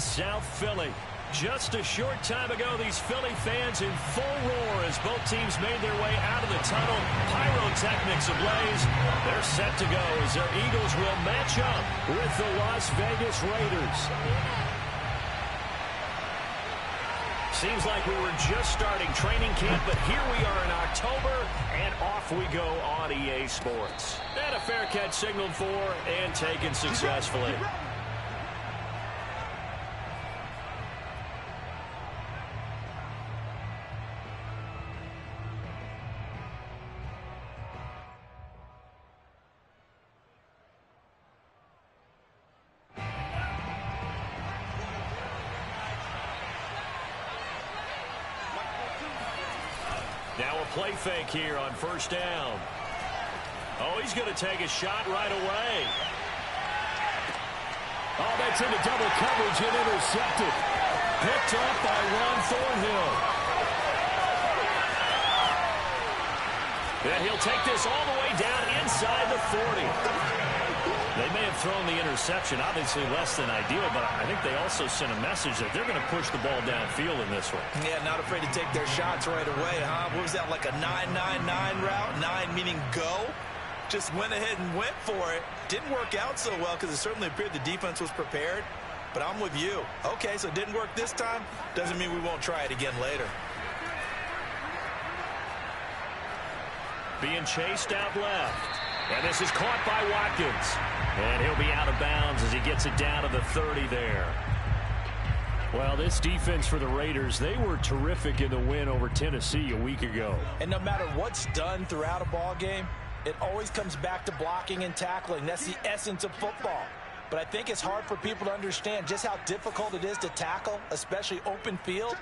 in South Philly. Just a short time ago, these Philly fans in full roar as both teams made their way out of the tunnel. Pyrotechnics ablaze. They're set to go as their Eagles will match up with the Las Vegas Raiders. Seems like we were just starting training camp, but here we are in October, and off we go on EA Sports. And a fair catch signaled for and taken successfully. Now a play fake here on first down. Oh, he's going to take a shot right away. Oh, that's into double coverage and intercepted. Picked up by Ron Thornhill. And he'll take this all the way down inside the 40. They may have thrown the interception, obviously less than ideal, but I think they also sent a message that they're going to push the ball downfield in this one. Yeah, not afraid to take their shots right away, huh? What was that, like a 9-9-9 route? 9 meaning go? Just went ahead and went for it. Didn't work out so well because it certainly appeared the defense was prepared, but I'm with you. Okay, so it didn't work this time. Doesn't mean we won't try it again later. Being chased out left. And this is caught by Watkins. And he'll be out of bounds as he gets it down to the 30 there. Well, this defense for the Raiders, they were terrific in the win over Tennessee a week ago. And no matter what's done throughout a ball game, it always comes back to blocking and tackling. That's the essence of football. But I think it's hard for people to understand just how difficult it is to tackle, especially open field.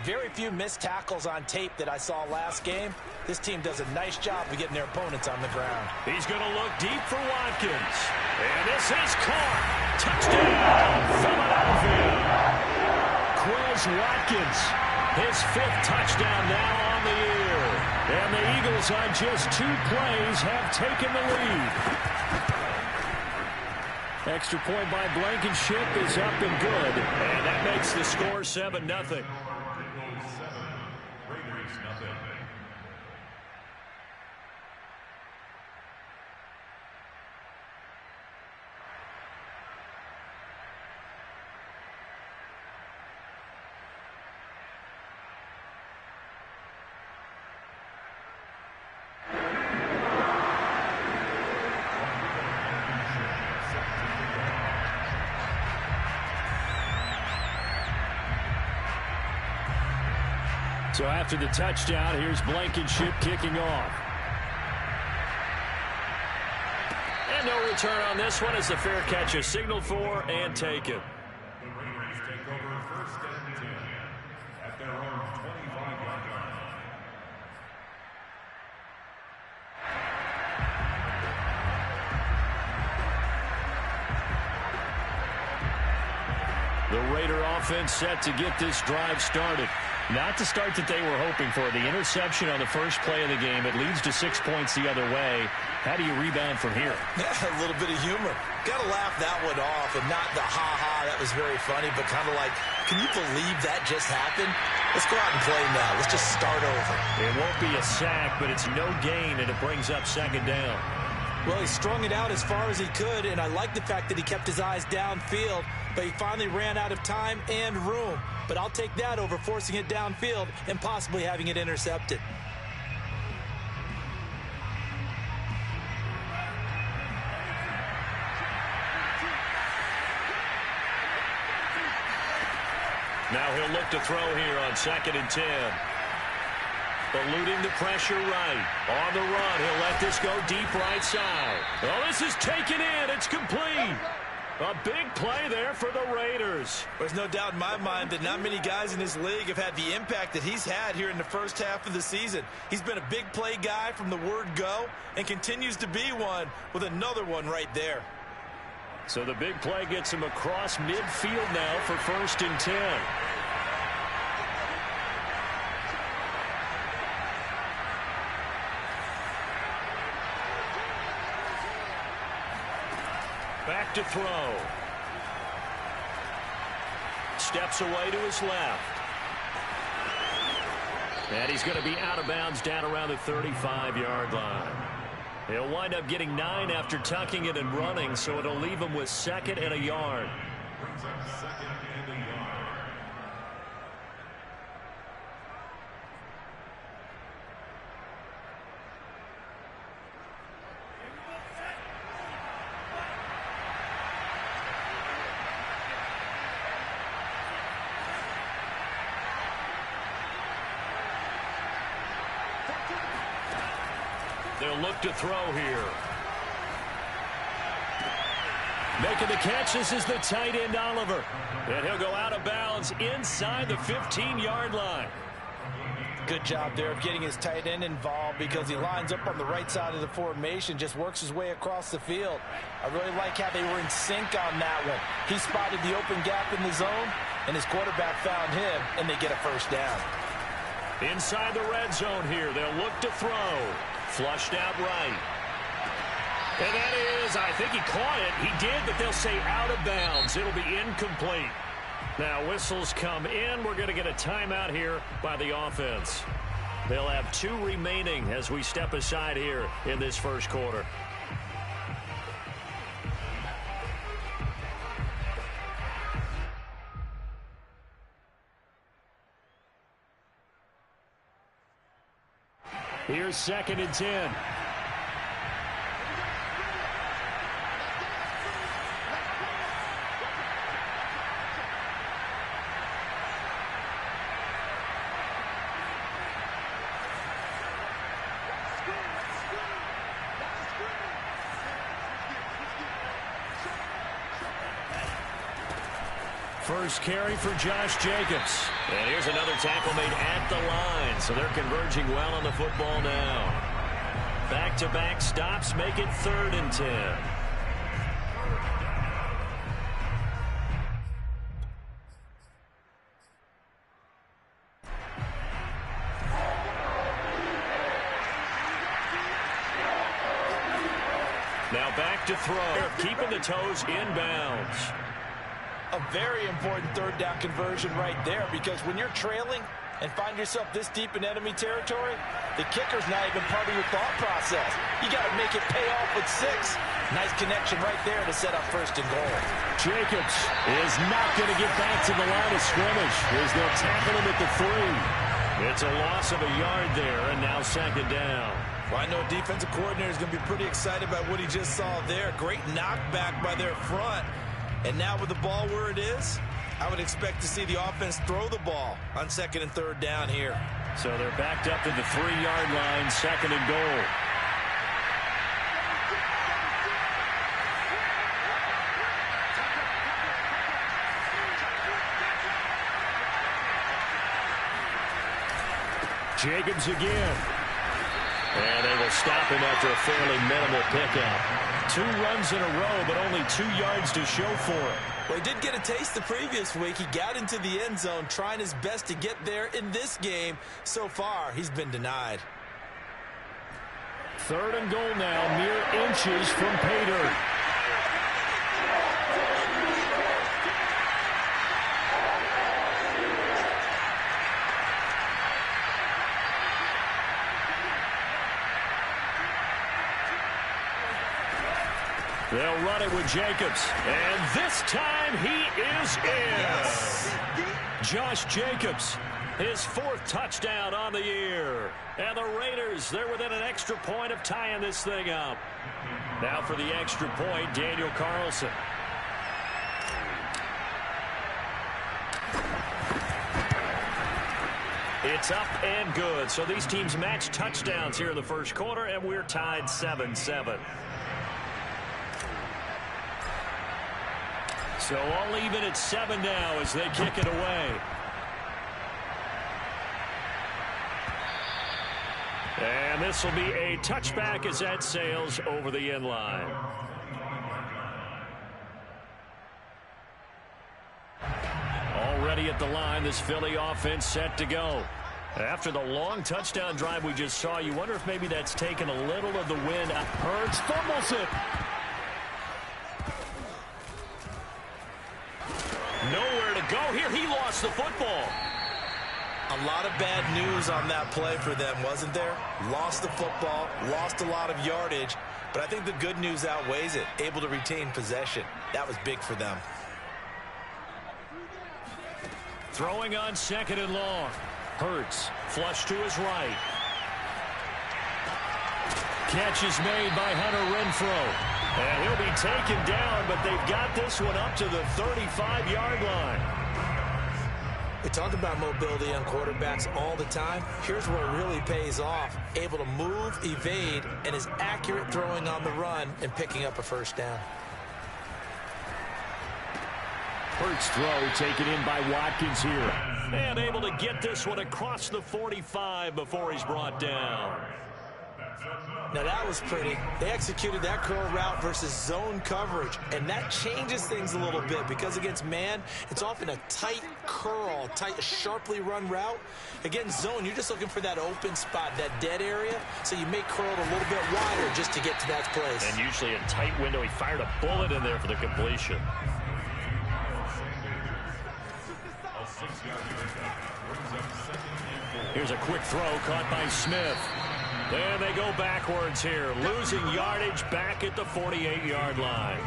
Very few missed tackles on tape that I saw last game. This team does a nice job of getting their opponents on the ground. He's going to look deep for Watkins. And this is caught. Touchdown, Philadelphia. Quez Watkins, his 5th touchdown now on the year. And the Eagles on just 2 plays have taken the lead. Extra point by Blankenship is up and good. And that makes the score 7-0. So after the touchdown, here's Blankenship kicking off. And no return on this one as the fair catch is signaled for and taken. The Raiders take over first and 10 at their own 25-yard line. The Raider offense set to get this drive started. Not the start that they were hoping for. The interception on the first play of the game. It leads to 6 points the other way. How do you rebound from here? Yeah, a little bit of humor. Got to laugh that one off, and not the ha-ha, that was very funny, but kind of like, can you believe that just happened? Let's go out and play now. Let's just start over. It won't be a sack, but it's no gain, and it brings up 2nd down. Well, he strung it out as far as he could, and I like the fact that he kept his eyes downfield, but he finally ran out of time and room. But I'll take that over forcing it downfield and possibly having it intercepted. Now he'll look to throw here on 2nd and 10. Eluding the pressure right. On the run, he'll let this go deep right side. Oh, this is taken in. It's complete. A big play there for the Raiders. There's no doubt in my mind that not many guys in this league have had the impact that he's had here in the first half of the season. He's been a big play guy from the word go and continues to be one with another one right there. So the big play gets him across midfield now for 1st and 10. Back to throw. steps away to his left. And he's going to be out of bounds down around the 35-yard line. He'll wind up getting 9 after tucking it and running, so it'll leave him with 2nd and a yard. Brings up 2nd and a yard. They'll look to throw here. Making the catch, this is the tight end, Oliver. And he'll go out of bounds inside the 15-yard line. Good job there of getting his tight end involved because he lines up on the right side of the formation, just works his way across the field. I really like how they were in sync on that one. He spotted the open gap in the zone, and his quarterback found him, and they get a first down. Inside the red zone here, they'll look to throw. Flushed out right. And that is, I think he caught it. He did, but they'll say out of bounds. It'll be incomplete. Now whistles come in. We're going to get a timeout here by the offense. They'll have 2 remaining as we step aside here in this first quarter. Here's 2nd and 10. First carry for Josh Jacobs. And here's another tackle made at the line. So they're converging well on the football now. Back-to-back stops make it 3rd and 10. Now back to throw. Keeping the toes inbounds. A very important 3rd down conversion right there, because when you're trailing and find yourself this deep in enemy territory, the kicker's not even part of your thought process. You got to make it pay off with 6. Nice connection right there to set up 1st and goal. Jacobs is not going to get back to the line of scrimmage as they'll tackle him at the 3. It's a loss of a yard there, and now 2nd down. Well, I know a defensive coordinator is going to be pretty excited about what he just saw there. Great knockback by their front. And now with the ball where it is, I would expect to see the offense throw the ball on 2nd and 3rd down here. So they're backed up to the 3-yard line, 2nd and goal. Jacobs again. And they will stop him after a fairly minimal pickup. 2 runs in a row, but only 2 yards to show for it. Well, he did get a taste the previous week. He got into the end zone, trying his best to get there in this game. So far, he's been denied. 3rd and goal now, mere inches from pay dirt. They'll run it with Jacobs. And this time he is in. Yes. Josh Jacobs, his 4th touchdown on the year. And the Raiders, they're within an extra point of tying this thing up. Now for the extra point, Daniel Carlson. It's up and good. So these teams match touchdowns here in the first quarter, and we're tied 7-7. So all even at 7 now as they kick it away. And this will be a touchback as that sails over the end line. Already at the line, this Philly offense set to go. After the long touchdown drive we just saw, you wonder if maybe that's taken a little of the wind. Hurts fumbles it. Nowhere to go here. He lost the football. A lot of bad news on that play for them, wasn't there? Lost the football, lost a lot of yardage, but I think the good news outweighs it. Able to retain possession. That was big for them. Throwing on 2nd and long. Hurts, flush to his right. Catch is made by Hunter Renfrow. And he'll be taken down, but they've got this one up to the 35-yard line. We talk about mobility on quarterbacks all the time. Here's where it really pays off. Able to move, evade, and is accurate throwing on the run and picking up a first down. Hurts throw taken in by Watkins here. And able to get this one across the 45 before he's brought down. Now that was pretty. They executed that curl route versus zone coverage, and that changes things a little bit because against man, it's often a tight curl, tight, sharply run route. Against zone, you're just looking for that open spot, that dead area, so you may curl it a little bit wider just to get to that place. And usually a tight window. He fired a bullet in there for the completion. Here's a quick throw caught by Smith. And they go backwards here, losing yardage back at the 48-yard line.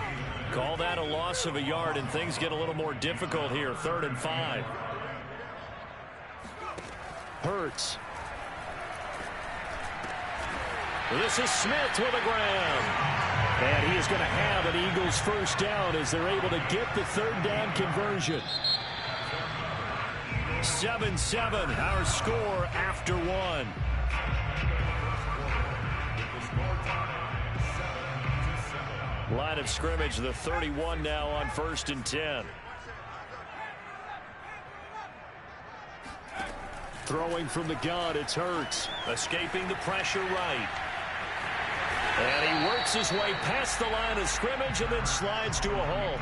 Call that a loss of a yard, and things get a little more difficult here, 3rd and 5. Hurts. This is Smith with a grab. And he is going to have an Eagles first down as they're able to get the 3rd down conversion. 7-7, our score after 1. Line of scrimmage, the 31 now on 1st and 10. Throwing from the gun, it's Hurts. Escaping the pressure right. And he works his way past the line of scrimmage and then slides to a halt.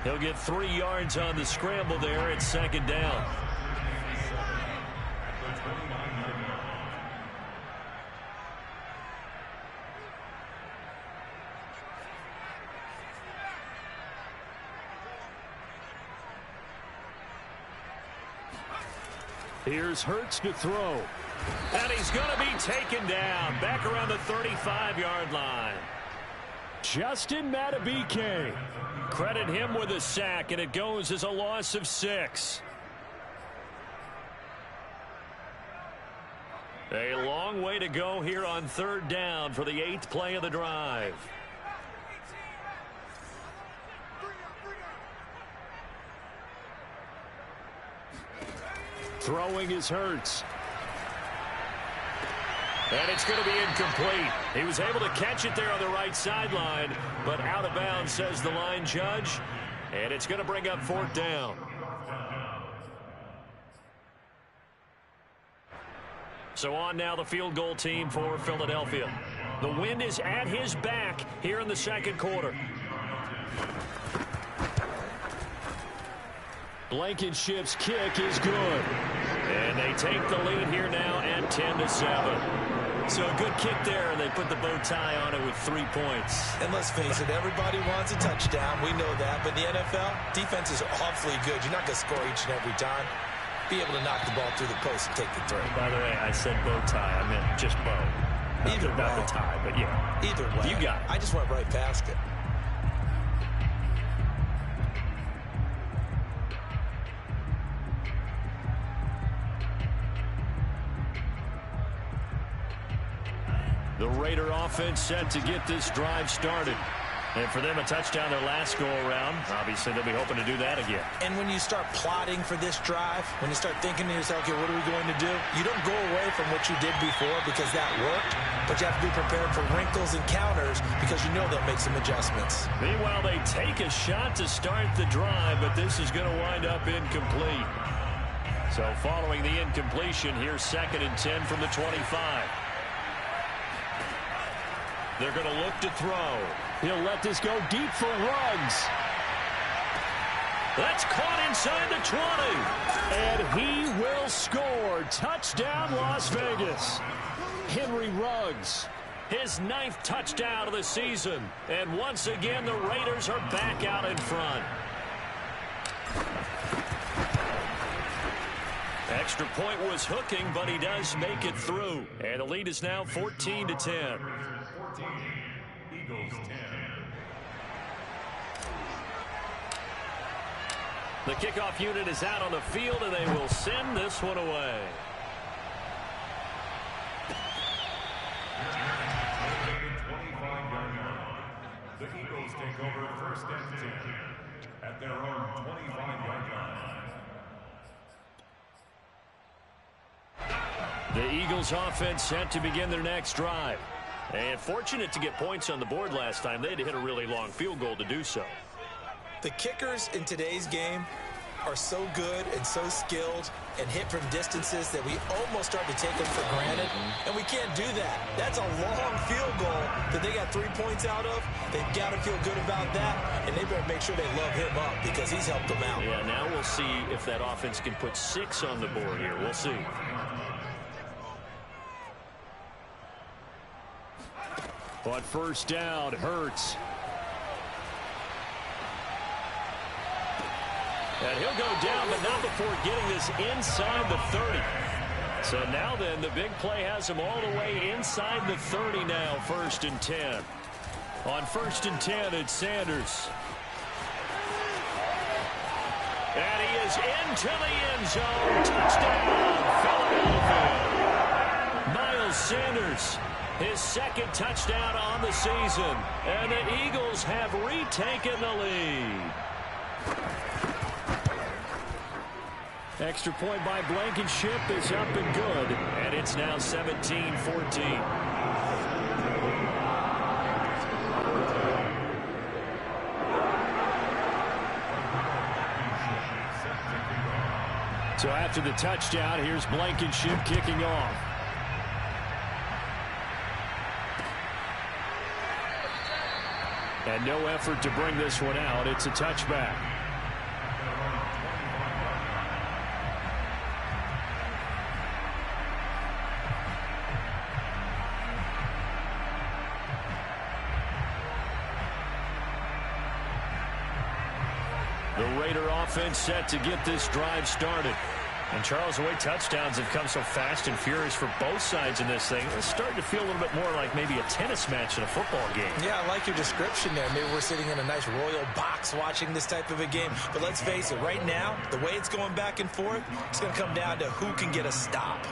He'll get 3 yards on the scramble there at 2nd down. Here's Hurts to throw. And he's going to be taken down back around the 35-yard line. Justin Madubuike. Credit him with a sack, and it goes as a loss of 6. A long way to go here on 3rd down for the 8th play of the drive. Throwing is Hurts. And it's going to be incomplete. He was able to catch it there on the right sideline, but out of bounds, says the line judge. And it's going to bring up 4th down. So on now the field goal team for Philadelphia. The wind is at his back here in the 2nd quarter. Blankenship's kick is good. And they take the lead here now at 10-7. So a good kick there, and they put the bow tie on it with 3 points. And let's face it, everybody wants a touchdown. We know that. But in the NFL, defense is awfully good. You're not going to score each and every time. Be able to knock the ball through the post and take the throw. By the way, I said bow tie. I meant just bow. Either not way. the tie, but yeah. Either way. You got it. I just went right past it. The Raider offense set to get this drive started. And for them, a touchdown their last go-around. Obviously, they'll be hoping to do that again. And when you start plotting for this drive, when you start thinking to yourself, okay, what are we going to do? You don't go away from what you did before because that worked, but you have to be prepared for wrinkles and counters because you know they'll make some adjustments. Meanwhile, they take a shot to start the drive, but this is going to wind up incomplete. So following the incompletion, here's 2nd and 10 from the 25. They're going to look to throw. He'll let this go deep for Ruggs. That's caught inside the 20. And he will score. Touchdown, Las Vegas. Henry Ruggs, his 9th touchdown of the season. And once again, the Raiders are back out in front. Extra point was hooking, but he does make it through. And the lead is now 14-10. 14, Eagles 10. The kickoff unit is out on the field, and they will send this one away. The Eagles take over first and 10 at their own 25-yard line. The Eagles offense set to begin their next drive. And fortunate to get points on the board last time. They had to hit a really long field goal to do so. The kickers in today's game are so good and so skilled and hit from distances that we almost start to take them for granted, and we can't do that. That's a long field goal that they got 3 points out of. They've got to feel good about that, and they better make sure they love him up because he's helped them out. Yeah, now we'll see if that offense can put 6 on the board here. We'll see. On first down, Hurts. And he'll go down, but not before getting this inside the 30. So now then, the big play has him all the way inside the 30 now, 1st and 10. On 1st and 10, it's Sanders. And he is into the end zone. Touchdown, Philadelphia. Miles Sanders, his 2nd touchdown on the season. And the Eagles have retaken the lead. Extra point by Blankenship is up and good. And it's now 17-14. So after the touchdown, here's Blankenship kicking off. And no effort to bring this one out. It's a touchback. The Raider offense set to get this drive started. And Charles, the way touchdowns have come so fast and furious for both sides in this thing, it's starting to feel a little bit more like maybe a tennis match in a football game. Yeah, I like your description there. Maybe we're sitting in a nice royal box watching this type of a game. But let's face it, right now, the way it's going back and forth, it's going to come down to who can get a stop.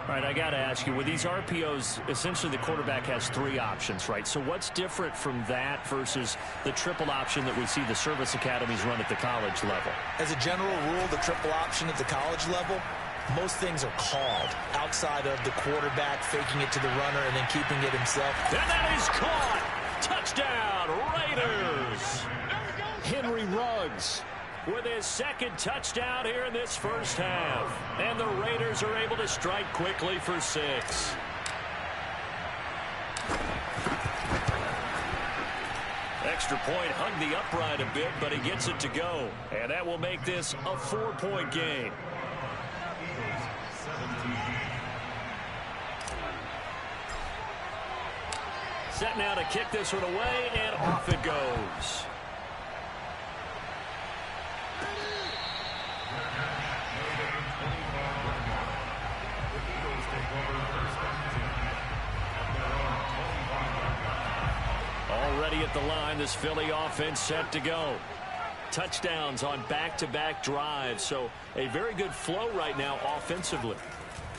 All right, I got to ask you, with these RPOs, essentially the quarterback has 3 options, right? So what's different from that versus the triple option that we see the service academies run at the college level? As a general rule, the triple option at the college level, most things are called outside of the quarterback faking it to the runner and then keeping it himself. And that is caught! Touchdown, Raiders! Henry Ruggs with his 2nd touchdown here in this first half. And the Raiders are able to strike quickly for 6. Extra point hung the upright a bit, but he gets it to go. And that will make this a 4-point game. Set now to kick this one away, and off it goes. Already at the line, this Philly offense set to go. Touchdowns on back-to-back drives, so a very good flow right now offensively.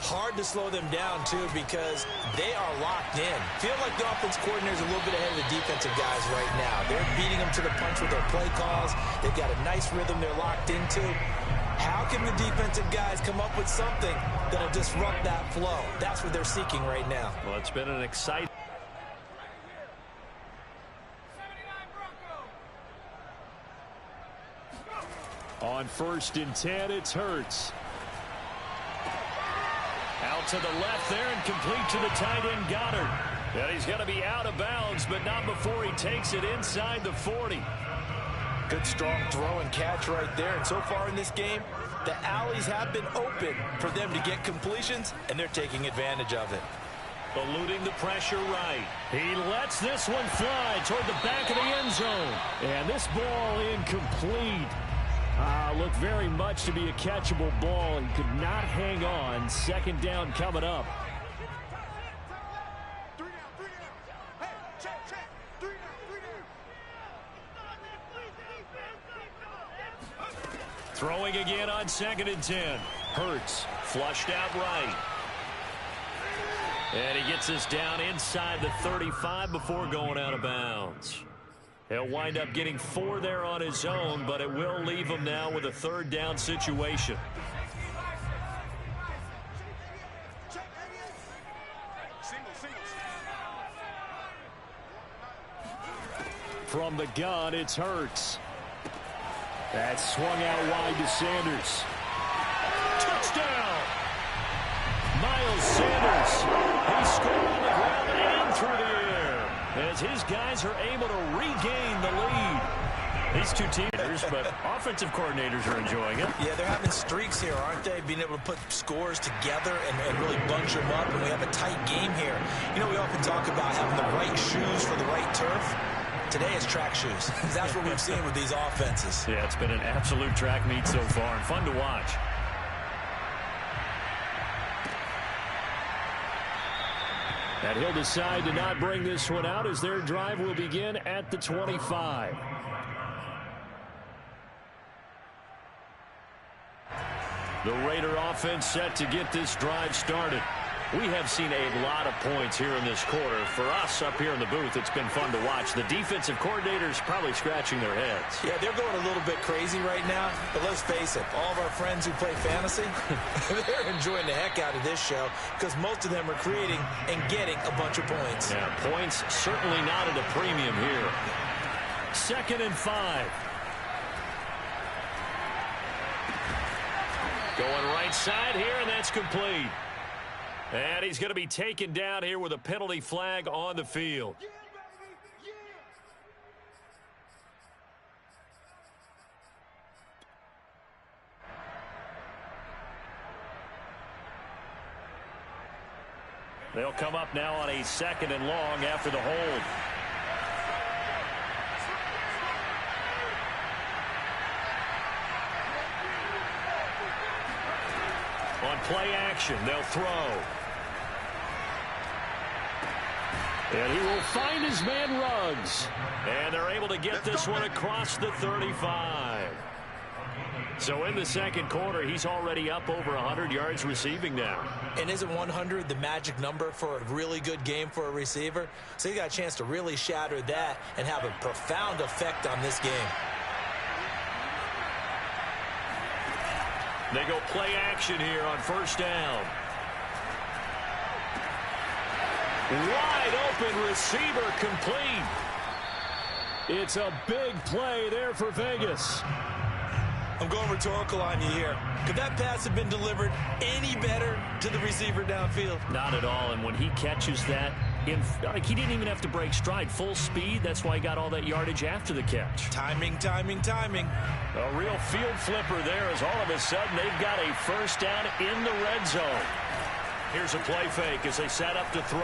Hard to slow them down, too, because they are locked in. Feel like the offense coordinator is a little bit ahead of the defensive guys right now. They're beating them to the punch with their play calls. They've got a nice rhythm they're locked into. How can the defensive guys come up with something that'll disrupt that flow? That's what they're seeking right now. Well, it's been an exciting... On 1st and 10, it's Hurts. Out to the left there and complete to the tight end, Goddard. And he's going to be out of bounds, but not before he takes it inside the 40. Good strong throw and catch right there. And so far in this game, the alleys have been open for them to get completions, and they're taking advantage of it. Eluding the pressure right. He lets this one fly toward the back of the end zone. And this ball incomplete. Looked very much to be a catchable ball and could not hang on. Second down coming up. Throwing again on 2nd and 10. Hurts flushed out right. And he gets this down inside the 35 before going out of bounds. He'll wind up getting 4 there on his own, but it will leave him now with a 3rd down situation. From the gun, it's Hurts. That's swung out wide to Sanders. Touchdown! Miles Sanders. He scored on the ground and through the air as his guys are able to regain the lead. These two teams, but offensive coordinators are enjoying it. Yeah, they're having streaks here, aren't they? Being able to put scores together and really bunch them up, and we have a tight game here. You know, we often talk about having the right shoes for the right turf. Today it's track shoes. That's what we've seen with these offenses. Yeah, it's been an absolute track meet so far and fun to watch. And he'll decide to not bring this one out as their drive will begin at the 25. The Raider offense set to get this drive started. We have seen a lot of points here in this quarter. For us up here in the booth, it's been fun to watch. The defensive coordinators probably scratching their heads. Yeah, they're going a little bit crazy right now. But let's face it, all of our friends who play fantasy, they're enjoying the heck out of this show because most of them are creating and getting a bunch of points. Yeah, points certainly not at a premium here. 2nd and 5. Going right side here, and that's complete. And he's going to be taken down here with a penalty flag on the field. They'll come up now on a 2nd and long after the hold. On play action, they'll throw. And he will find his man Ruggs. And they're able to get this one across the 35. So in the second quarter, he's already up over 100 yards receiving now. And isn't 100 the magic number for a really good game for a receiver? So he got a chance to really shatter that and have a profound effect on this game. They go play action here on 1st down. Wide open receiver complete. It's a big play there for Vegas. I'm going rhetorical on you here. Could that pass have been delivered any better to the receiver downfield? Not at all. And when he catches that, he didn't even have to break stride. Full speed. That's why he got all that yardage after the catch. Timing, timing, timing. A real field flipper there as all of a sudden they've got a 1st down in the red zone. Here's a play fake as they set up to throw.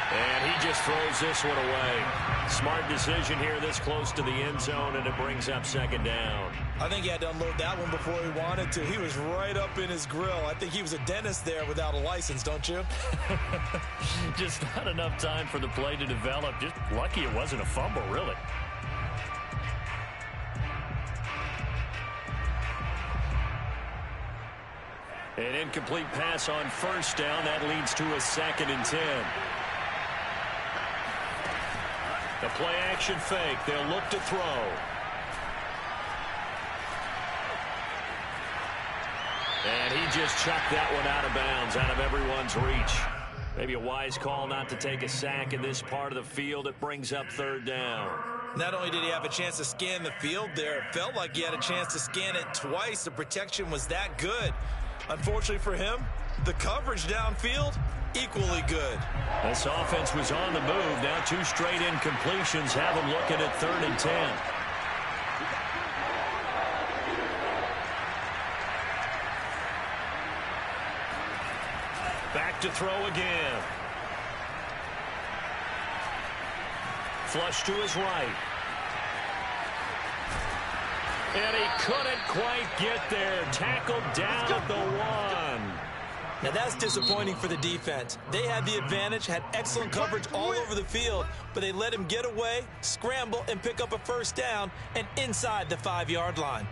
And he just throws this one away. Smart decision here this close to the end zone, and it brings up 2nd down. I think he had to unload that one before he wanted to. He was right up in his grill. I think he was a dentist there without a license, don't you? Just not enough time for the play to develop. Just lucky it wasn't a fumble, really. An incomplete pass on 1st down. That leads to a 2nd and 10. The play action fake. They'll look to throw. And he just chucked that one out of bounds, out of everyone's reach. Maybe a wise call not to take a sack in this part of the field. It brings up 3rd down. Not only did he have a chance to scan the field there, it felt like he had a chance to scan it twice. The protection was that good. Unfortunately for him, the coverage downfield, equally good. This offense was on the move. Now 2 straight incompletions have him looking at 3rd and 10. Back to throw again. Flush to his right. And he couldn't quite get there. Tackled down at the 1. Now that's disappointing for the defense. They had the advantage, had excellent coverage all over the field, but they let him get away, scramble, and pick up a first down and inside the 5-yard line.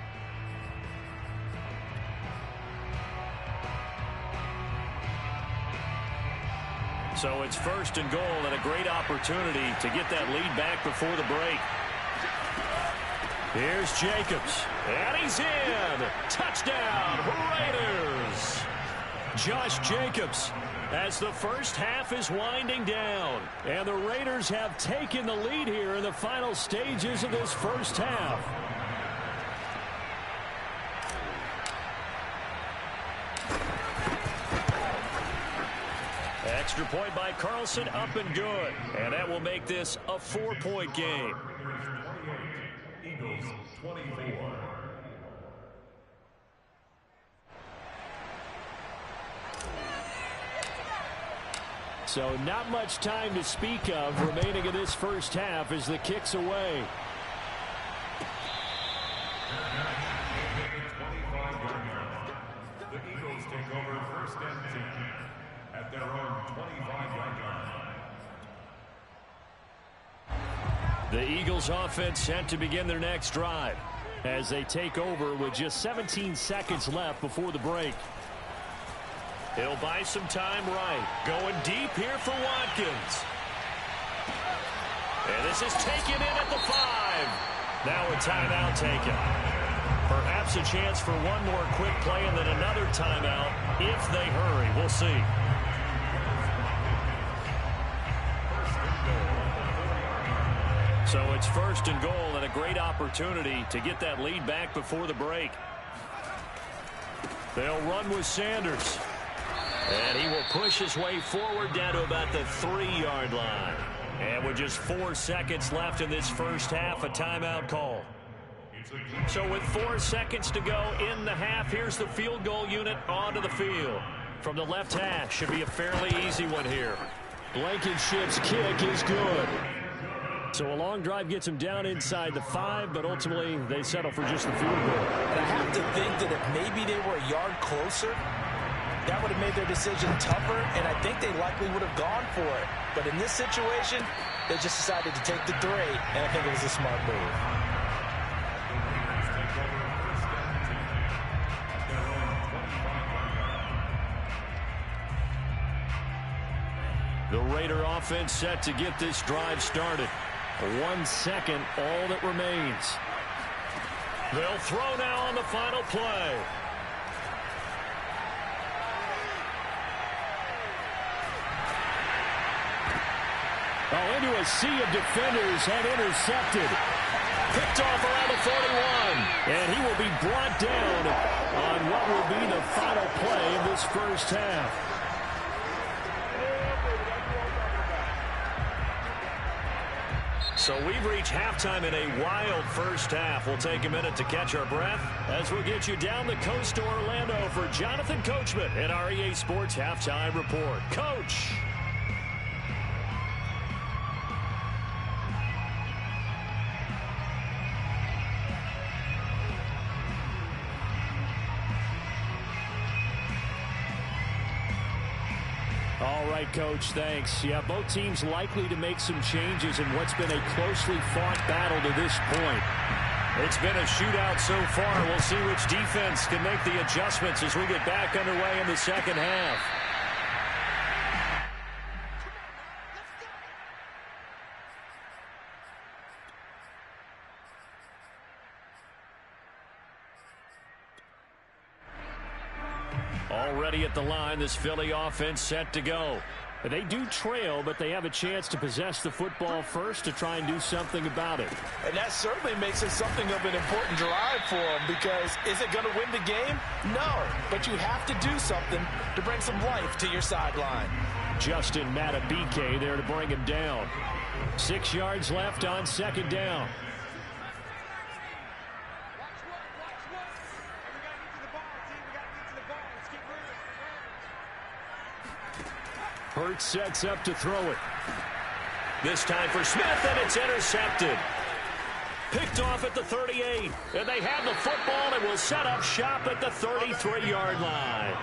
So it's 1st and goal and a great opportunity to get that lead back before the break. Here's Jacobs, and he's in. Touchdown, Raiders. Josh Jacobs as the first half is winding down. And the Raiders have taken the lead here in the final stages of this first half. Extra point by Carlson, up and good. And that will make this a 4-point game. Eagles 24. So not much time to speak of remaining in this first half as the kick's away. 25-yard line. The Eagles take over 1st and 10 at their own 25-yard line. The Eagles offense set to begin their next drive as they take over with just 17 seconds left before the break. He'll buy some time right. Going deep here for Watkins. And this is taken in at the 5. Now a timeout taken. Perhaps a chance for one more quick play and then another timeout if they hurry. We'll see. So it's 1st and goal and a great opportunity to get that lead back before the break. They'll run with Sanders. And he will push his way forward down to about the 3-yard line. And with just 4 seconds left in this first half, a timeout call. So with 4 seconds to go in the half, here's the field goal unit onto the field. From the left hash, should be a fairly easy one here. Blankenship's kick is good. So a long drive gets him down inside the 5, but ultimately they settle for just the field goal. And I have to think that if maybe they were a yard closer, that would have made their decision tougher, and I think they likely would have gone for it. But in this situation, they just decided to take the 3, and I think it was a smart move. The Raider offense set to get this drive started. 1 second, all that remains. They'll throw now on the final play. Oh, into a sea of defenders and intercepted. Picked off around the 41. And he will be brought down on what will be the final play of this first half. So we've reached halftime in a wild first half. We'll take a minute to catch our breath as we'll get you down the coast to Orlando for Jonathan Coachman at our EA Sports Halftime Report. Coach. All right, Coach, thanks. Yeah, both teams likely to make some changes in what's been a closely fought battle to this point. It's been a shootout so far. We'll see which defense can make the adjustments as we get back underway in the second half. Already at the line, this Philly offense set to go. They do trail, but they have a chance to possess the football first to try and do something about it. And that certainly makes it something of an important drive for them, because is it going to win the game? No, but you have to do something to bring some life to your sideline. Justin Matabike there to bring him down. 6 yards left on second down. Hurts sets up to throw it. This time for Smith, and it's intercepted. Picked off at the 38. And they have the football and will set up shop at the 33-yard line.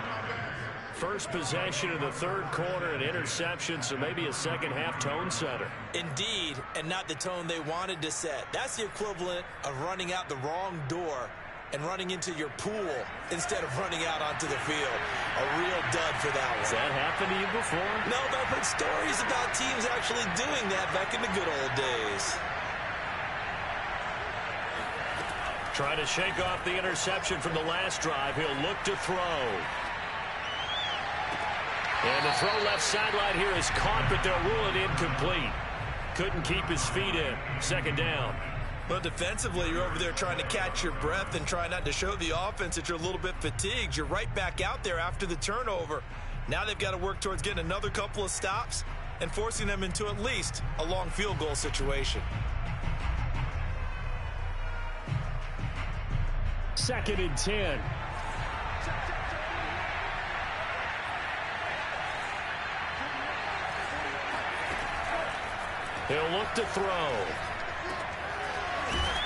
First possession of the third quarter, an interception, so maybe a second-half tone setter. Indeed, and not the tone they wanted to set. That's the equivalent of running out the wrong door and running into your pool instead of running out onto the field. A real dud for that one. Has that happened to you before? No, but I've heard stories about teams actually doing that back in the good old days. Trying to shake off the interception from the last drive. He'll look to throw. And the throw left sideline here is caught, but they'll rule it incomplete. Couldn't keep his feet in. Second down. Well, defensively, you're over there trying to catch your breath and try not to show the offense that you're a little bit fatigued. You're right back out there after the turnover. Now they've got to work towards getting another couple of stops and forcing them into at least a long field goal situation. Second and 10. He'll look to throw.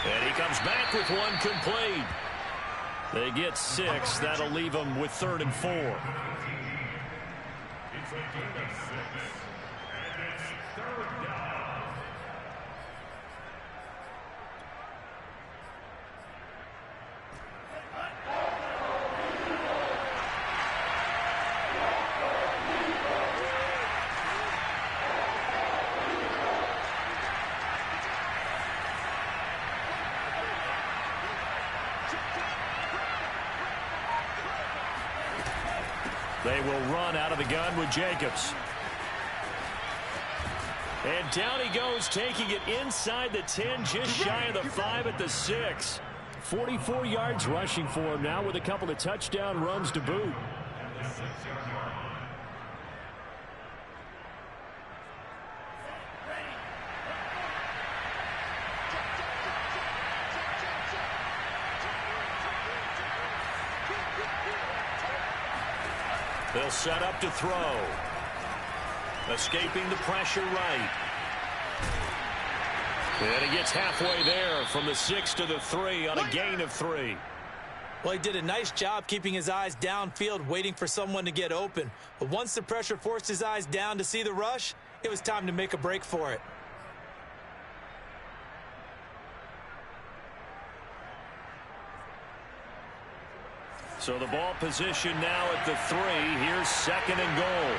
And he comes back with one complete. They get 6. That'll leave them with 3rd and 4. It's a gain of 6. And it's 3rd down. They will run out of the gun with Jacobs. And down he goes, taking it inside the 10, just shy of the 5 at the 6. 44 yards rushing for him now with a couple of touchdown runs to boot. They'll set up to throw. Escaping the pressure right. And he gets halfway there from the 6 to the 3 on a gain of 3. Well, he did a nice job keeping his eyes downfield, waiting for someone to get open. But once the pressure forced his eyes down to see the rush, it was time to make a break for it. So the ball position now at the 3. Here's 2nd and goal.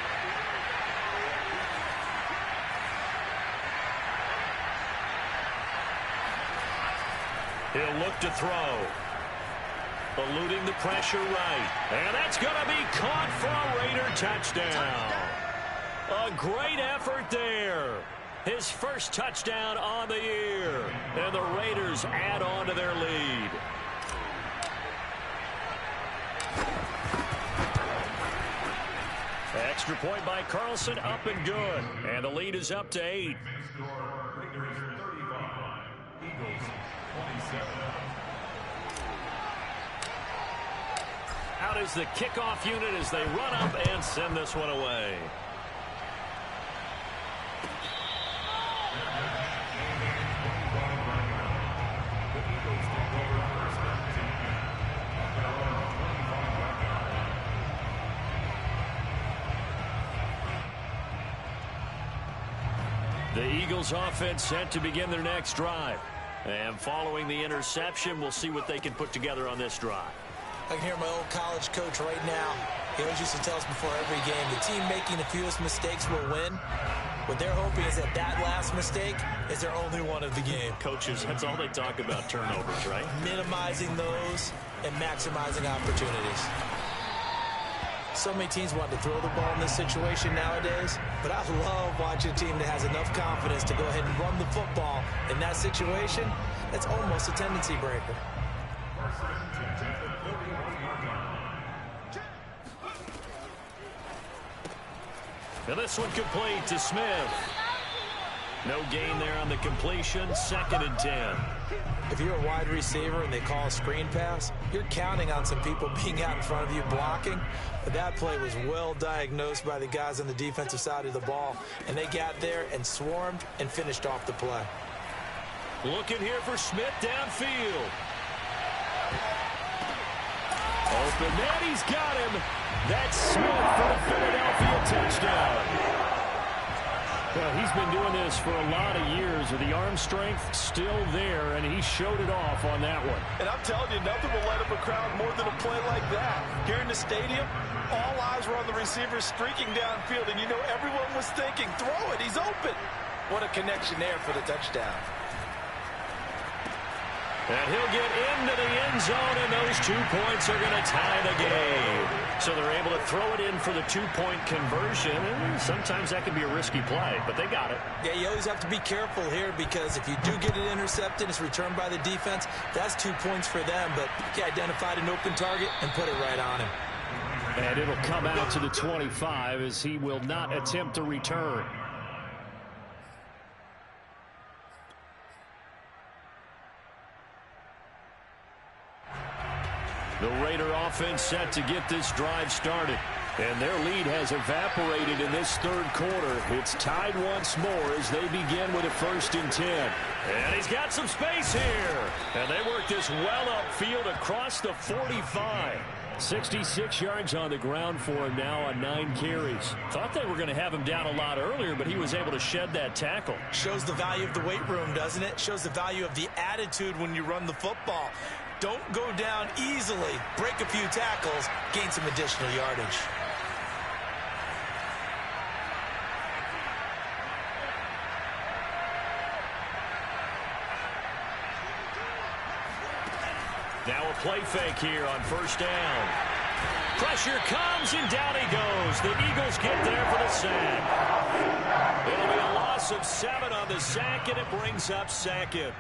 He'll look to throw. Eluding the pressure right. And that's going to be caught for a Raider touchdown. A great effort there. His first touchdown on the year. And the Raiders add on to their lead. Extra point by Carlson, up and good. And the lead is up to 8. Raiders 35, Eagles 27. Out is the kickoff unit as they run up and send this one away. The Eagles take over 1st and 10 at their own 25-yard line. The Eagles offense set to begin their next drive. And following the interception, we'll see what they can put together on this drive. I can hear my old college coach right now. He always used to tell us before every game, the team making the fewest mistakes will win. What they're hoping is that that last mistake is their only one of the game. Coaches, that's all they talk about, turnovers, right? Minimizing those and maximizing opportunities. So many teams want to throw the ball in this situation nowadays, but I love watching a team that has enough confidence to go ahead and run the football. In that situation, that's almost a tendency breaker. And this one complete to Smith. No gain there on the completion. 2nd and 10. If you're a wide receiver and they call a screen pass, you're counting on some people being out in front of you blocking. But that play was well diagnosed by the guys on the defensive side of the ball. And they got there and swarmed and finished off the play. Looking here for Smith downfield. Open man, he's got him. That's Smith for the Philadelphia touchdown. Well, he's been doing this for a lot of years with the arm strength still there, and he showed it off on that one. And I'm telling you, nothing will light up a crowd more than a play like that. Here in the stadium, all eyes were on the receiver streaking downfield, and you know everyone was thinking, throw it, he's open. What a connection there for the touchdown. And he'll get into the end zone, and those 2 points are going to tie the game. So they're able to throw it in for the 2-point conversion, and sometimes that can be a risky play, but they got it. Yeah, you always have to be careful here because if you do get it intercepted, it's returned by the defense, that's 2 points for them, but he identified an open target and put it right on him. And it'll come out to the 25 as he will not attempt to return. The Raider offense set to get this drive started. And their lead has evaporated in this third quarter. It's tied once more as they begin with a 1st and 10. And he's got some space here. And they work this well upfield across the 45. 66 yards on the ground for him now on 9 carries. Thought they were going to have him down a lot earlier, but he was able to shed that tackle. Shows the value of the weight room, doesn't it? Shows the value of the attitude when you run the football. Don't go down easily. Break a few tackles. Gain some additional yardage. Now a play fake here on 1st down. Pressure comes, and down he goes. The Eagles get there for the sack. It'll be a loss of 7 on the sack, and it brings up 2nd.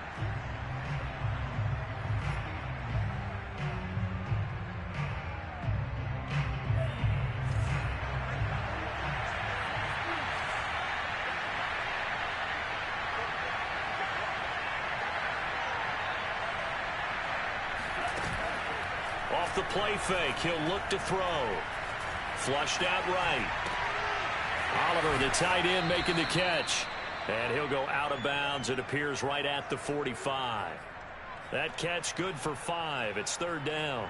Off the play fake, he'll look to throw. Flushed out right. Oliver, the tight end, making the catch. And he'll go out of bounds. It appears right at the 45. That catch good for 5. It's 3rd down.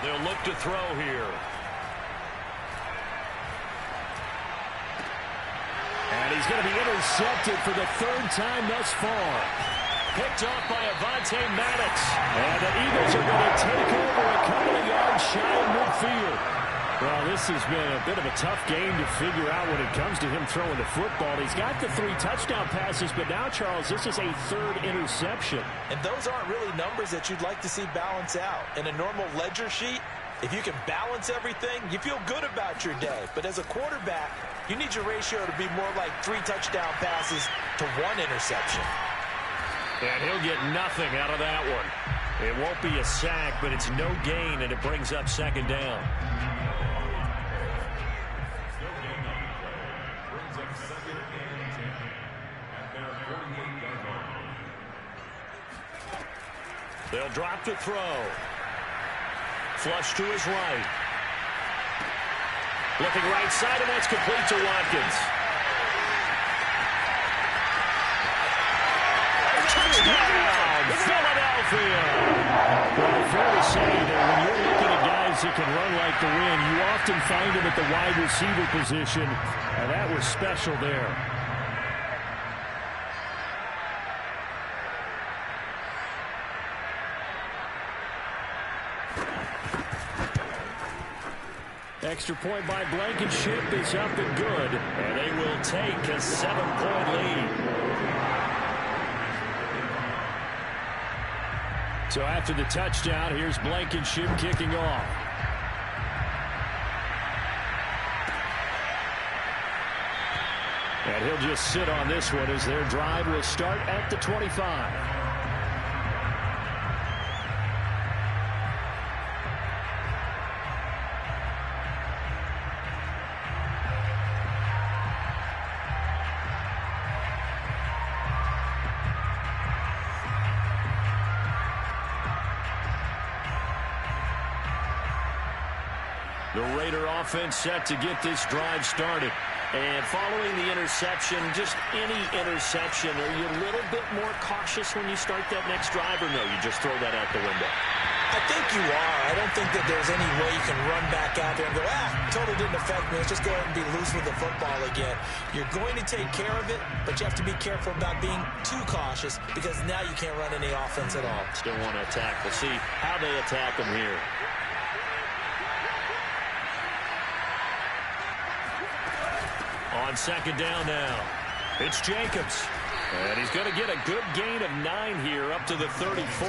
They'll look to throw here. And he's going to be intercepted for the 3rd time thus far. Picked off by Avonte Maddox. And the Eagles are going to take over a couple of yards shy of midfield. Well, this has been a bit of a tough game to figure out when it comes to him throwing the football. He's got the 3 touchdown passes, but now, Charles, this is a 3rd interception. And those aren't really numbers that you'd like to see balance out. In a normal ledger sheet, if you can balance everything, you feel good about your day. But as a quarterback, you need your ratio to be more like 3 touchdown passes to 1 interception. And he'll get nothing out of that one. It won't be a sack, but it's no gain, and it brings up 2nd down. They'll drop to throw. Flush to his right. Looking right side, and that's complete to Watkins. Touchdown, Philadelphia! Well, fair to say that when you're looking at guys that can run like the wind, you often find them at the wide receiver position, and that was special there. Extra point by Blankenship is up and good, and they will take a 7-point lead. So after the touchdown, here's Blankenship kicking off. And he'll just sit on this one as their drive will start at the 25. The Raider offense set to get this drive started. And following the interception, just any interception, are you a little bit more cautious when you start that next drive, or no, you just throw that out the window? I think you are. I don't think that there's any way you can run back out there and go, totally didn't affect me. Let's just go ahead and be loose with the football again. You're going to take care of it, but you have to be careful about being too cautious because now you can't run any offense at all. Still want to attack. We'll see how they attack them here. On second down now, it's Jacobs. And he's going to get a good gain of 9 here up to the 34.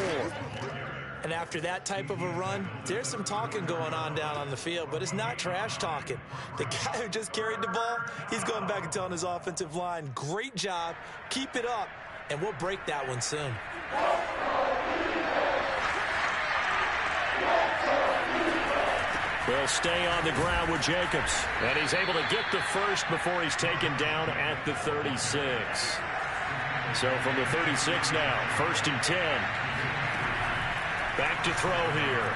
And after that type of a run, there's some talking going on down on the field, but it's not trash talking. The guy who just carried the ball, he's going back and telling his offensive line, great job, keep it up, and we'll break that one soon. Will stay on the ground with Jacobs. And he's able to get the first before he's taken down at the 36. So from the 36 now, 1st and 10. Back to throw here.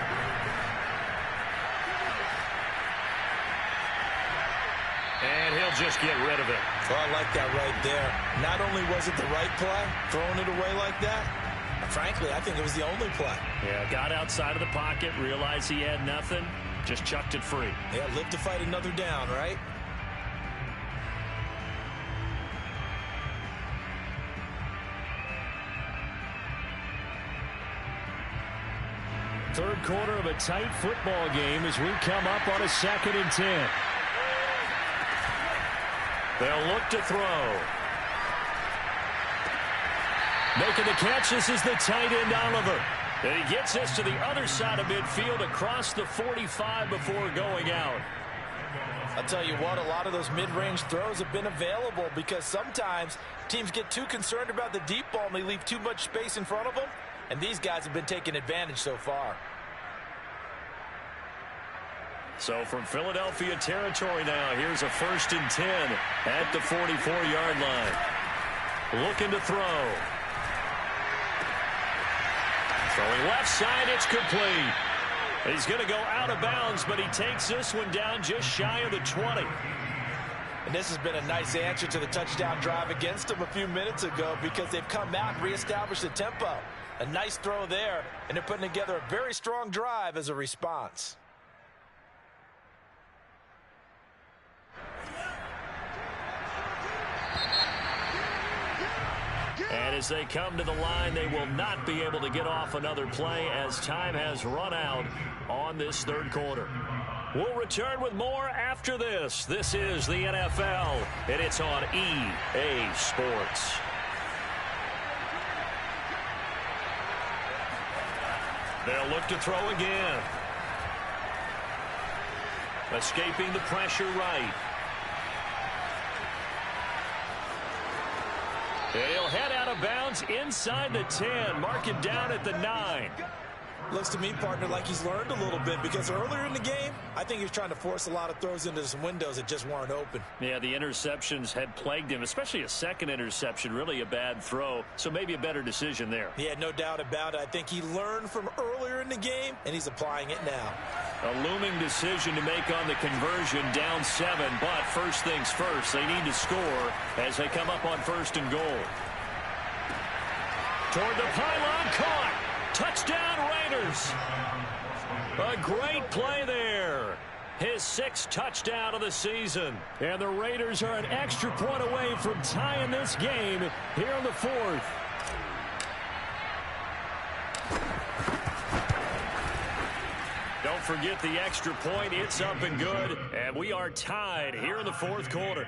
And he'll just get rid of it. Well, I like that right there. Not only was it the right play, throwing it away like that, frankly, I think it was the only play. Yeah, got outside of the pocket, realized he had nothing, just chucked it free. Yeah, live to fight another down, right? Third quarter of a tight football game as we come up on a 2nd and 10. They'll look to throw. Making the catch, this is the tight end Oliver. And he gets us to the other side of midfield across the 45 before going out. I'll tell you what, a lot of those mid-range throws have been available because sometimes teams get too concerned about the deep ball and they leave too much space in front of them. And these guys have been taking advantage so far. So from Philadelphia territory now, here's a 1st and 10 at the 44-yard line. Looking to throw. Throwing left side, it's complete. He's going to go out of bounds, but he takes this one down just shy of the 20. And this has been a nice answer to the touchdown drive against them a few minutes ago because they've come out and reestablished the tempo. A nice throw there, and they're putting together a very strong drive as a response. And as they come to the line, they will not be able to get off another play as time has run out on this third quarter. We'll return with more after this. This is the NFL, and it's on EA Sports. They'll look to throw again. Escaping the pressure right. He'll head out of bounds inside the 10. Mark it down at the 9. Looks to me, partner, like he's learned a little bit because earlier in the game, I think he was trying to force a lot of throws into some windows that just weren't open. Yeah, the interceptions had plagued him, especially a second interception, really a bad throw, so maybe a better decision there. Yeah, no doubt about it. I think he learned from earlier in the game, and he's applying it now. A looming decision to make on the conversion, down 7, but first things first, they need to score as they come up on 1st and goal. Toward the pylon, caught. Touchdown, Raiders. A great play there. His 6th touchdown of the season. And the Raiders are an extra point away from tying this game here in the 4th. Don't forget the extra point. It's up and good. And we are tied here in the 4th quarter.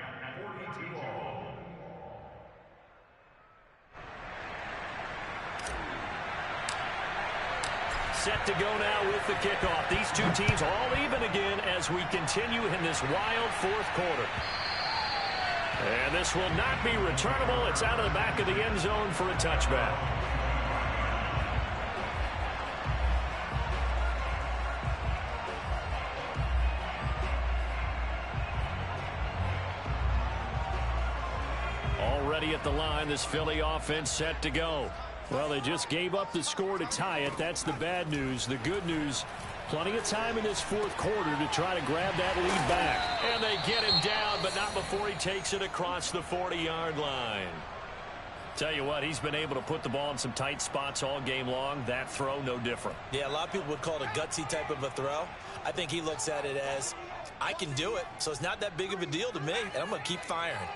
Set to go now with the kickoff. These two teams all even again as we continue in this wild 4th quarter. And this will not be returnable. It's out of the back of the end zone for a touchback. Already at the line, this Philly offense set to go. Well, they just gave up the score to tie it. That's the bad news. The good news, Plenty of time in this fourth quarter to try to grab that lead back. And they get him down, but not before he takes it across the 40-yard line. Tell you what, he's been able to put the ball in some tight spots all game long. That throw, no different. Yeah, a lot of people would call it a gutsy type of a throw. I think he looks at it as, I can do it, so it's not that big of a deal to me, and I'm going to keep firing.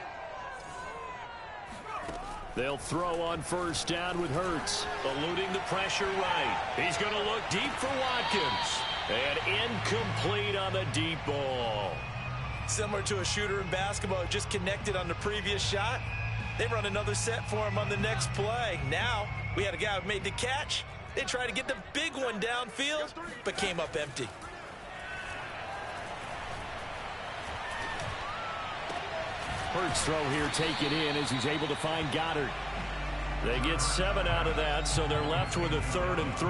They'll throw on first down with Hurts, eluding the pressure right. He's going to look deep for Watkins. And incomplete on the deep ball. Similar to a shooter in basketball who just connected on the previous shot. They run another set for him on the next play. Now, we had a guy who made the catch. They tried to get the big one downfield, but came up empty. Hurts throw here, take it in as he's able to find Goddard. They get 7 out of that, so they're left with a 3rd and 3.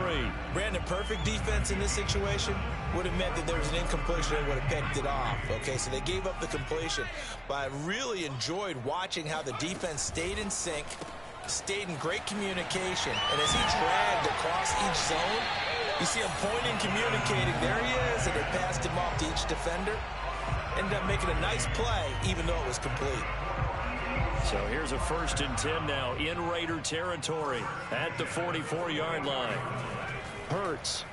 Brandon, perfect defense in this situation would have meant that there was an incompletion and would have picked it off. Okay, so they gave up the completion. But I really enjoyed watching how the defense stayed in sync, stayed in great communication. And as he dragged across each zone, you see him pointing, communicating. There he is, and they passed him off to each defender. Ended up making a nice play, even though it was complete. So here's a 1st and 10 now in Raider territory at the 44-yard line. Hurts.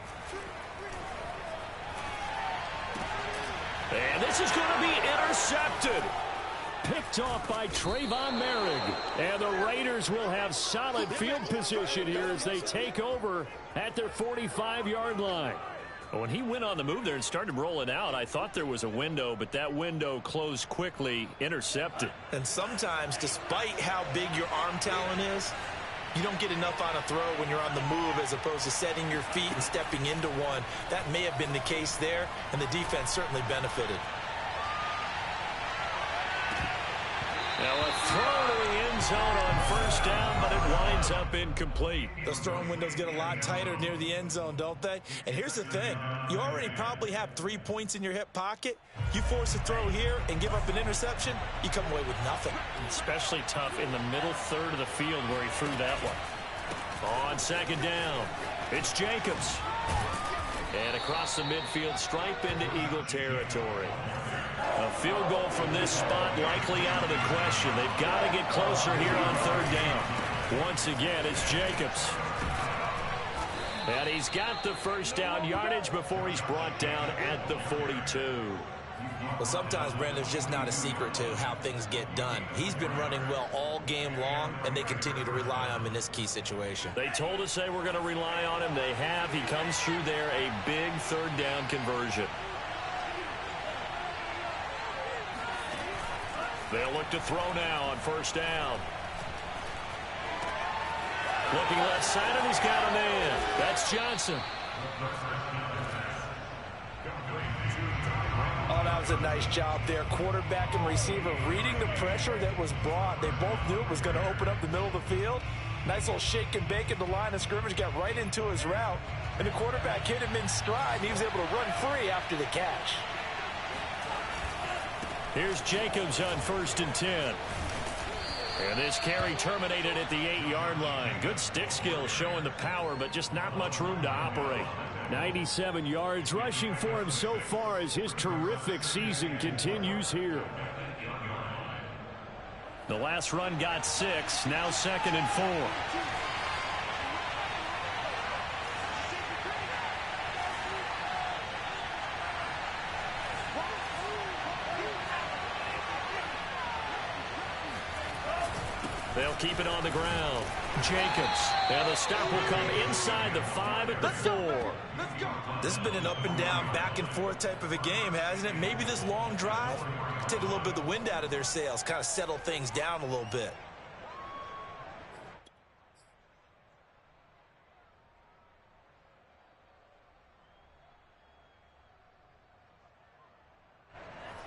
And this is going to be intercepted. Picked off by Trayvon Merrick. And the Raiders will have solid field position here as they take over at their 45-yard line. When he went on the move there and started rolling out, I thought there was a window, but that window closed quickly, intercepted. And sometimes, despite how big your arm talent is, you don't get enough on a throw when you're on the move as opposed to setting your feet and stepping into one. That may have been the case there, and the defense certainly benefited. Now a throw to the end zone on first down, but it winds up incomplete. Those throwing windows get a lot tighter near the end zone, don't they? And here's the thing. You already probably have 3 points in your hip pocket. You force a throw here and give up an interception, you come away with nothing. Especially tough in the middle third of the field where he threw that one. On second down, it's Jacobs. And across the midfield stripe into Eagle territory. A field goal from this spot likely out of the question. They've got to get closer here on 3rd down. Once again, it's Jacobs. And he's got the first down yardage before he's brought down at the 42. Well, sometimes, Brandon, there's just not a secret to how things get done. He's been running well all game long, and they continue to rely on him in this key situation. They told us they were going to rely on him. They have. He comes through there, a big 3rd down conversion. They'll look to throw now on first down. Looking left side, and he's got a man. That's Johnson. Oh, that was a nice job there. Quarterback and receiver reading the pressure that was brought. They both knew it was going to open up the middle of the field. Nice little shake and bake at the line of scrimmage. Got right into his route. And the quarterback hit him in stride. And he was able to run free after the catch. Here's Jacobs on 1st and 10. And this carry terminated at the 8-yard line. Good stick skill showing the power, but just not much room to operate. 97 yards rushing for him so far as his terrific season continues here. The last run got 6, now 2nd and 4. They'll keep it on the ground. Jacobs. And the stop will come inside the 5 at the 4. This has been an up and down, back and forth type of a game, hasn't it? Maybe this long drive take a little bit of the wind out of their sails, kind of settle things down a little bit.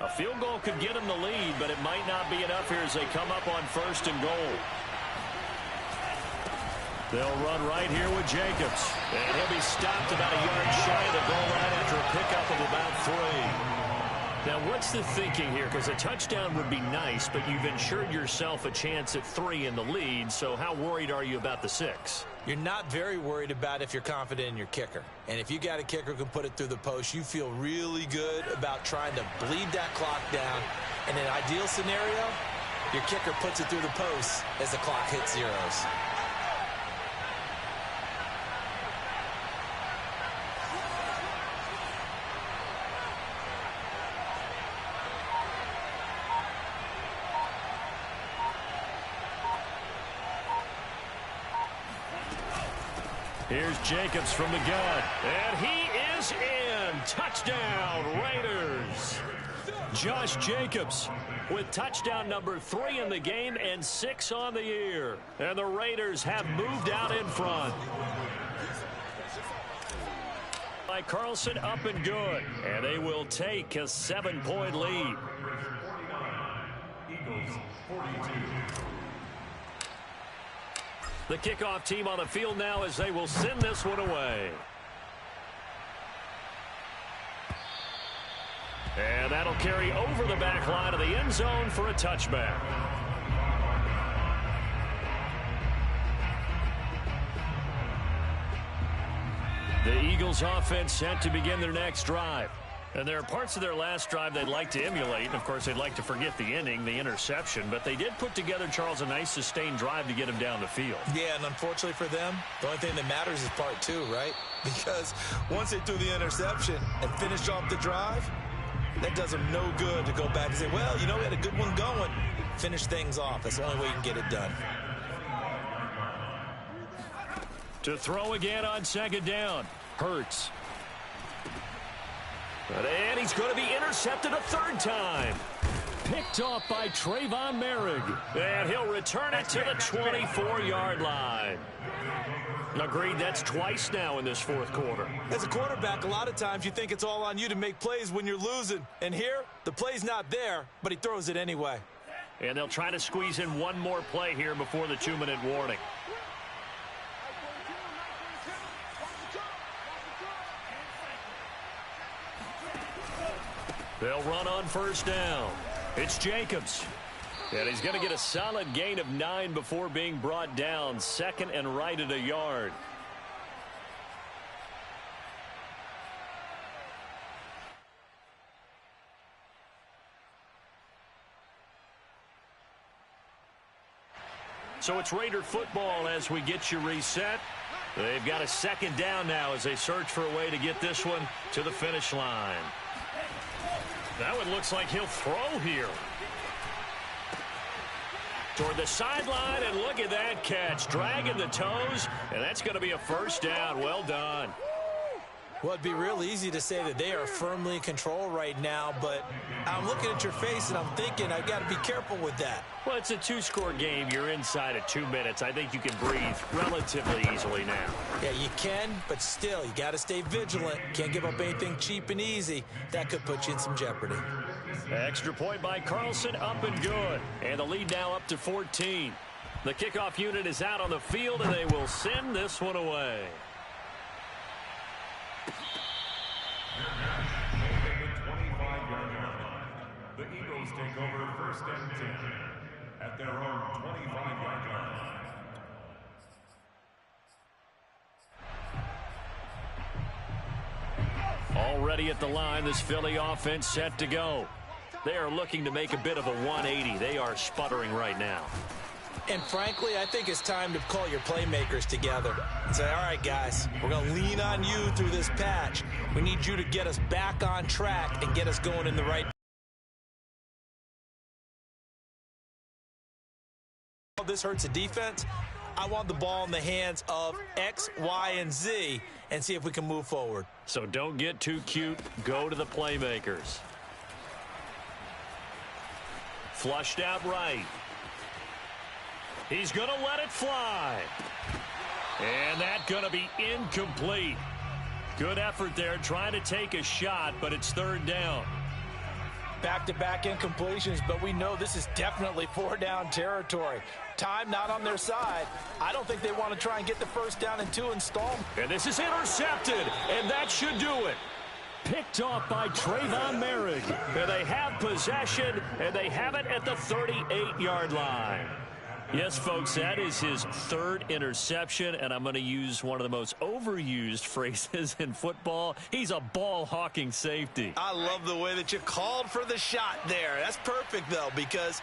A field goal could get them the lead, but it might not be enough here as they come up on 1st and goal. They'll run right here with Jacobs. And he'll be stopped about a yard shy of the goal line after a pickup of about 3. Now, what's the thinking here? Because a touchdown would be nice, but you've ensured yourself a chance at 3 in the lead, so how worried are you about the 6? You're not very worried about if you're confident in your kicker. And if you got a kicker who can put it through the post, you feel really good about trying to bleed that clock down. In an ideal scenario, your kicker puts it through the post as the clock hits zeros. Here's Jacobs from the gun, and he is in. Touchdown, Raiders. Josh Jacobs with touchdown number 3 in the game and 6 on the year. And the Raiders have moved out in front. By Carlson, up and good. And they will take a 7-point lead. Eagles 42. The kickoff team on the field now as they will send this one away. And that'll carry over the back line of the end zone for a touchback. The Eagles offense set to begin their next drive. And there are parts of their last drive they'd like to emulate. And, of course, they'd like to forget the ending, the interception. But they did put together, Charles, a nice sustained drive to get him down the field. Yeah, and unfortunately for them, the only thing that matters is part 2, right? Because once they threw the interception and finished off the drive, that does them no good to go back and say, well, you know, we had a good one going. Finish things off. That's the only way you can get it done. To throw again on second down. Hurts. And he's going to be intercepted a 3rd time. Picked off by Trayvon Merrick. And he'll return it to the 24-yard line. Agreed, that's twice now in this 4th quarter. As a quarterback, a lot of times you think it's all on you to make plays when you're losing. And here, the play's not there, but he throws it anyway. And they'll try to squeeze in one more play here before the 2-minute warning. They'll run on 1st down. It's Jacobs. And he's going to get a solid gain of 9 before being brought down. 2nd and right at a yard. So it's Raider football as we get you reset. They've got a 2nd down now as they search for a way to get this one to the finish line. That one looks like he'll throw here. Toward the sideline, and look at that catch. Dragging the toes, and that's going to be a 1st down. Well done. Well, it'd be real easy to say that they are firmly in control right now, but I'm looking at your face, and I'm thinking I've got to be careful with that. Well, it's a 2-score game. You're inside at 2 minutes. I think you can breathe relatively easily now. Yeah, you can, but still, you got to stay vigilant. Can't give up anything cheap and easy. That could put you in some jeopardy. Extra point by Carlson, up and good. And the lead now up to 14. The kickoff unit is out on the field, and they will send this one away. The Eagles take over 1st and 10 at their own 25-yard line. Already at the line, this Philly offense set to go. They are looking to make a bit of a 180. They are sputtering right now. And frankly, I think it's time to call your playmakers together and say, all right, guys, we're going to lean on you through this patch. We need you to get us back on track and get us going in the right direction. This hurts the defense. I want the ball in the hands of X, Y, and Z and see if we can move forward. So don't get too cute. Go to the playmakers. Flushed out right. He's going to let it fly. And that's going to be incomplete. Good effort there trying to take a shot, but it's 3rd down. Back-to-back incompletions, but we know this is definitely 4-down territory. Time not on their side. I don't think they want to try and get the 1st down in 2 installments. And this is intercepted, and that should do it. Picked off by Trayvon Merrick. And they have possession, and they have it at the 38-yard line. Yes, folks, that is his third interception, and I'm going to use one of the most overused phrases in football. He's a ball-hawking safety. I love the way that you called for the shot there. That's perfect, though, because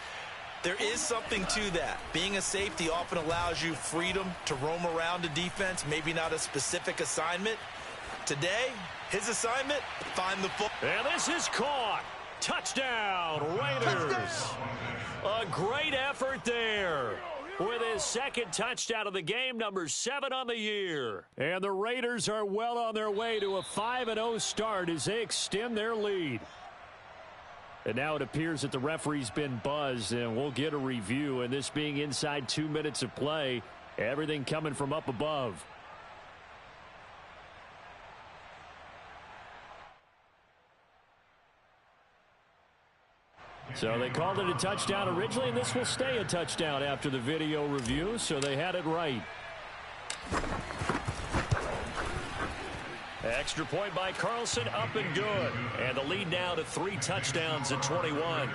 there is something to that. Being a safety often allows you freedom to roam around a defense, maybe not a specific assignment. Today, his assignment, find the football. And this is caught. Touchdown, Raiders. Touchdown. A great effort there with his second touchdown of the game, number 7 on the year. And the Raiders are well on their way to a 5-0 start as they extend their lead. And now it appears that the referee's been buzzed, and we'll get a review. And this being inside 2 minutes of play, everything coming from up above. So they called it a touchdown originally, and this will stay a touchdown after the video review, so they had it right. Extra point by Carlson, up and good. And the lead now to 3 touchdowns at 21.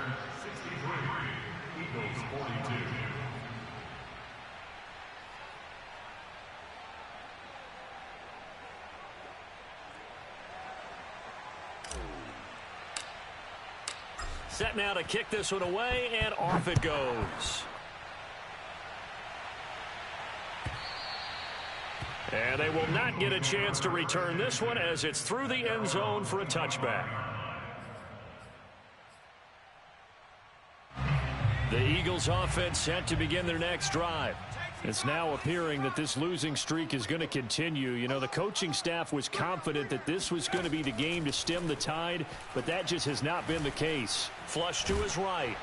Set now to kick this one away, and off it goes. And they will not get a chance to return this one as it's through the end zone for a touchback. The Eagles offense set to begin their next drive. It's now appearing that this losing streak is going to continue. You know, the coaching staff was confident that this was going to be the game to stem the tide, but that just has not been the case. Flush to his right.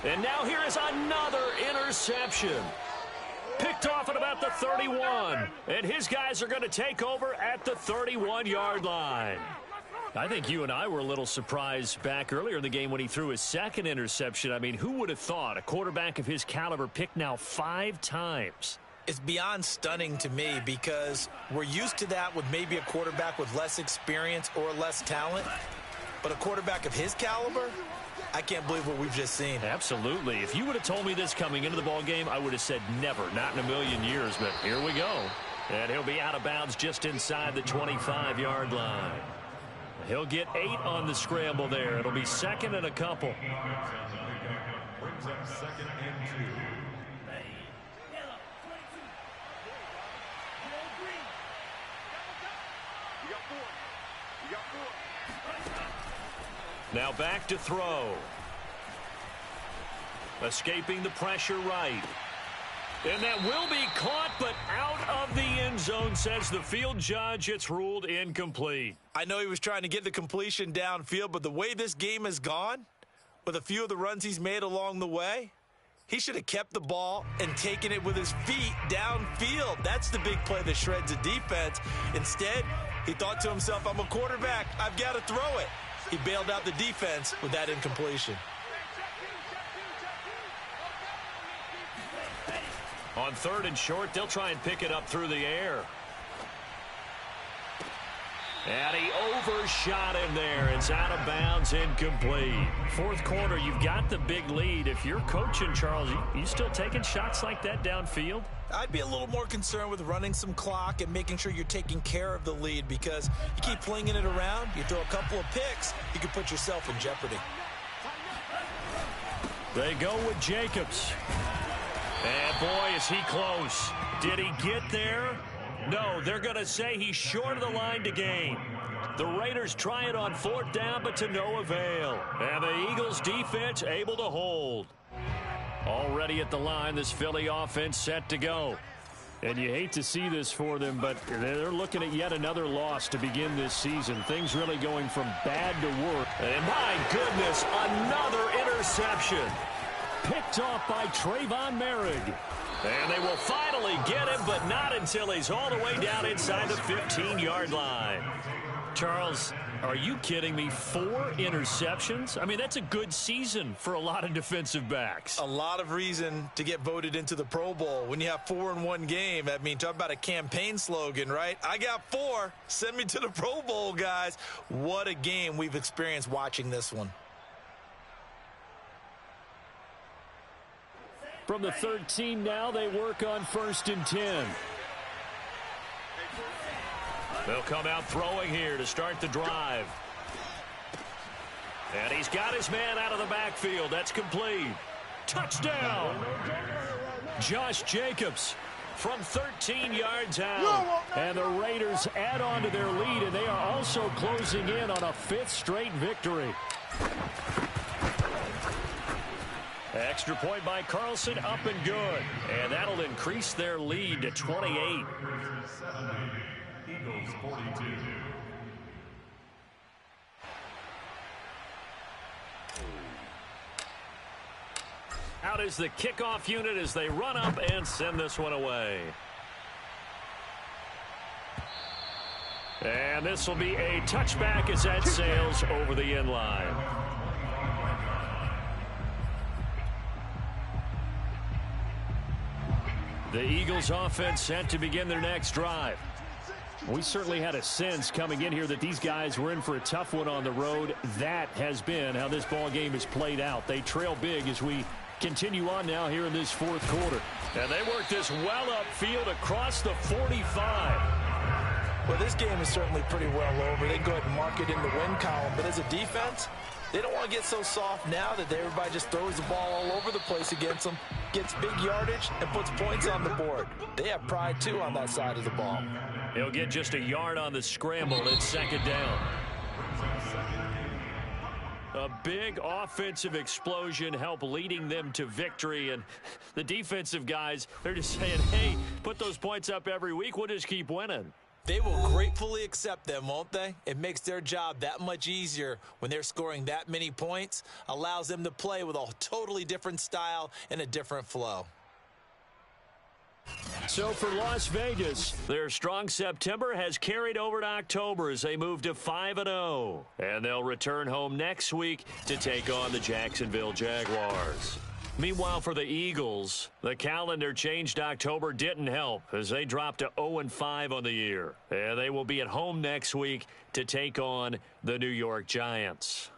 And now here is another interception. Picked off at about the 31. And his guys are going to take over at the 31-yard line. I think you and I were a little surprised back earlier in the game when he threw his second interception. I mean, who would have thought a quarterback of his caliber picked now 5 times? It's beyond stunning to me because we're used to that with maybe a quarterback with less experience or less talent. But a quarterback of his caliber, I can't believe what we've just seen. Absolutely. If you would have told me this coming into the ballgame, I would have said never, not in a million years. But here we go. And he'll be out of bounds just inside the 25-yard line. He'll get 8 on the scramble there. It'll be second and a couple. Brings up second and 2. Now back to throw. Escaping the pressure right. And that will be caught, but out of the end zone, says the field judge. It's ruled incomplete. I know he was trying to get the completion downfield, but the way this game has gone, with a few of the runs he's made along the way, he should have kept the ball and taken it with his feet downfield. That's the big play that shreds a defense. Instead, he thought to himself, I'm a quarterback, I've got to throw it. He bailed out the defense with that incompletion. On 3rd and short, they'll try and pick it up through the air. And he overshot him there. It's out of bounds, incomplete. 4th quarter, you've got the big lead. If you're coaching, Charles, you still taking shots like that downfield? I'd be a little more concerned with running some clock and making sure you're taking care of the lead, because you keep flinging it around, you throw a couple of picks, you can put yourself in jeopardy. They go with Jacobs. And boy, is he close. Did he get there? No, they're going to say he's short of the line to gain. The Raiders try it on 4th down, but to no avail. And the Eagles defense able to hold. Already at the line, this Philly offense set to go. And you hate to see this for them, but they're looking at yet another loss to begin this season. Things really going from bad to worse. And my goodness, another interception. Picked off by Trayvon Merrick. And they will finally get him, but not until he's all the way down inside the 15-yard line. Charles, are you kidding me? 4 interceptions? I mean, that's a good season for a lot of defensive backs. A lot of reason to get voted into the Pro Bowl. When you have 4 in one game, I mean, talk about a campaign slogan, right? I got 4. Send me to the Pro Bowl, guys. What a game we've experienced watching this one. From the 13 now, they work on 1st and 10. They'll come out throwing here to start the drive. And he's got his man out of the backfield. That's complete. Touchdown! Josh Jacobs from 13 yards out. And the Raiders add on to their lead, and they are also closing in on a 5th straight victory. Extra point by Carlson, up and good. And that'll increase their lead to 28. Eagles 42. Out is the kickoff unit as they run up and send this one away. And this will be a touchback as that sails over the end line. The Eagles offense set to begin their next drive. We certainly had a sense coming in here that these guys were in for a tough one on the road. That has been how this ball game has played out. They trail big as we continue on now here in this 4th quarter. And they work this well upfield across the 45. Well, this game is certainly pretty well over. They can go ahead and mark it in the win column. But as a defense, they don't want to get so soft now that everybody just throws the ball all over the place against them, gets big yardage, and puts points on the board. They have pride, too, on that side of the ball. He'll get just a yard on the scramble. It's 2nd down. A big offensive explosion helped leading them to victory. And the defensive guys, they're just saying, hey, put those points up every week. We'll just keep winning. They will gratefully accept them, won't they? It makes their job that much easier when they're scoring that many points. Allows them to play with a totally different style and a different flow. So for Las Vegas, their strong September has carried over to October as they move to 5-0. And they'll return home next week to take on the Jacksonville Jaguars. Meanwhile, for the Eagles, the calendar change to October didn't help as they dropped to 0-5 on the year. And they will be at home next week to take on the New York Giants.